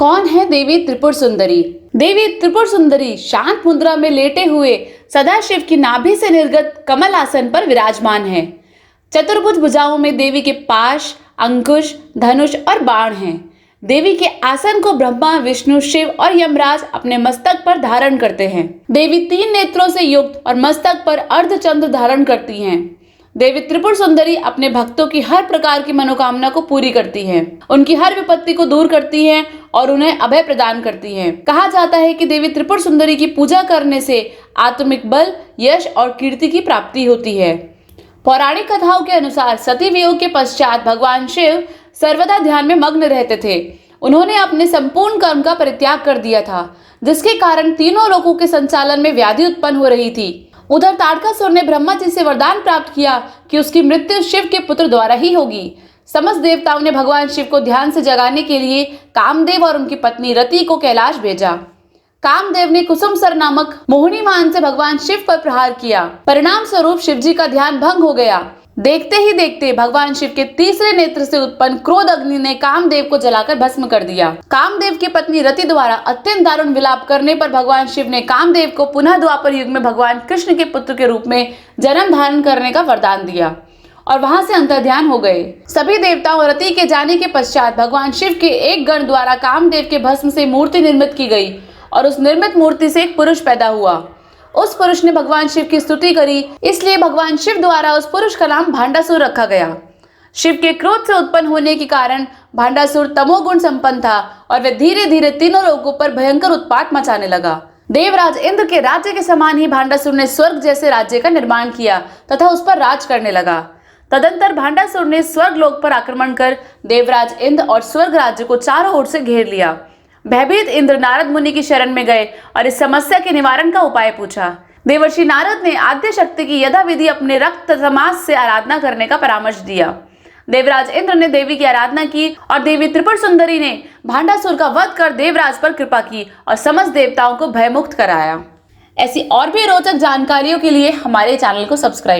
कौन है देवी त्रिपुर सुंदरी? देवी त्रिपुर सुंदरी शांत मुद्रा में लेटे हुए सदाशिव की नाभि से निर्गत कमल आसन पर विराजमान है। चतुर्भुज भुजाओं में देवी के पाश, अंकुश, धनुष और बाण हैं। देवी के आसन को ब्रह्मा, विष्णु, शिव और यमराज अपने मस्तक पर धारण करते हैं। देवी 3 नेत्रों से युक्त और मस्तक पर अर्धचंद्र धारण करती हैं। देवी त्रिपुर सुंदरी अपने भक्तों की हर प्रकार की मनोकामना को पूरी करती हैं, उनकी हर विपत्ति को दूर करती हैं और उन्हें अभय प्रदान करती हैं। कहा जाता है कि देवी त्रिपुर सुंदरी की पूजा करने से आत्मिक बल, यश और कीर्ति की प्राप्ति होती है। पौराणिक कथाओं के अनुसार सती वियोग के पश्चात भगवान शिव सर्वदा ध्यान में मग्न रहते थे। उन्होंने अपने संपूर्ण कर्म का परित्याग कर दिया था, जिसके कारण तीनों लोकों के संचालन में व्याधि उत्पन्न हो रही थी। उधर ताड़कासुर ने ब्रह्मा जी से वरदान प्राप्त किया कि उसकी मृत्यु शिव के पुत्र द्वारा ही होगी। समस्त देवताओं ने भगवान शिव को ध्यान से जगाने के लिए कामदेव और उनकी पत्नी रति को कैलाश भेजा। कामदेव ने कुसुमसर नामक मोहिनी मान से भगवान शिव पर प्रहार किया। परिणाम स्वरूप शिव जी का ध्यान भंग हो गया। देखते ही देखते भगवान शिव के तीसरे नेत्र से उत्पन्न क्रोध अग्नि ने कामदेव को जलाकर भस्म कर दिया। कामदेव की पत्नी रति द्वारा अत्यंत दारुण विलाप करने पर भगवान शिव ने कामदेव को पुनः द्वापर युग में भगवान कृष्ण के पुत्र के रूप में जन्म धारण करने का वरदान दिया और वहां से अंतर्ध्यान हो गए। सभी देवताओं रति के जाने के पश्चात भगवान शिव के एक गण द्वारा कामदेव के भस्म से मूर्ति निर्मित की गई और उस निर्मित मूर्ति से एक पुरुष पैदा हुआ। उस पुरुष ने भगवान शिव की स्तुति करी, इसलिए भगवान शिव द्वारा उस पुरुष का नाम भांडासुर रखा गया। शिव के क्रोध से उत्पन्न होने के कारण भांडासुर तमोगुण संपन्न था और वह धीरे धीरे तीनों लोगों पर भयंकर उत्पात मचाने लगा। देवराज इंद्र के राज्य के समान ही भांडासुर ने स्वर्ग जैसे राज्य का निर्माण किया तथा उस पर राज करने लगा। तदंतर भांडासुर ने स्वर्ग लोक पर आक्रमण कर देवराज इंद्र और स्वर्ग राज्य को चारों ओर से घेर लिया। भयभीत इंद्र नारद मुनि की शरण में गए और इस समस्या के निवारण का उपाय पूछा। देवर्षि नारद ने आद्य शक्ति की यथाविधि अपने रक्त समास से आराधना करने का परामर्श दिया। देवराज इंद्र ने देवी की आराधना की और देवी त्रिपुर सुंदरी ने भांडासुर का वध कर देवराज पर कृपा की और समस्त देवताओं को भयमुक्त कराया। ऐसी और भी रोचक जानकारियों के लिए हमारे चैनल को सब्सक्राइब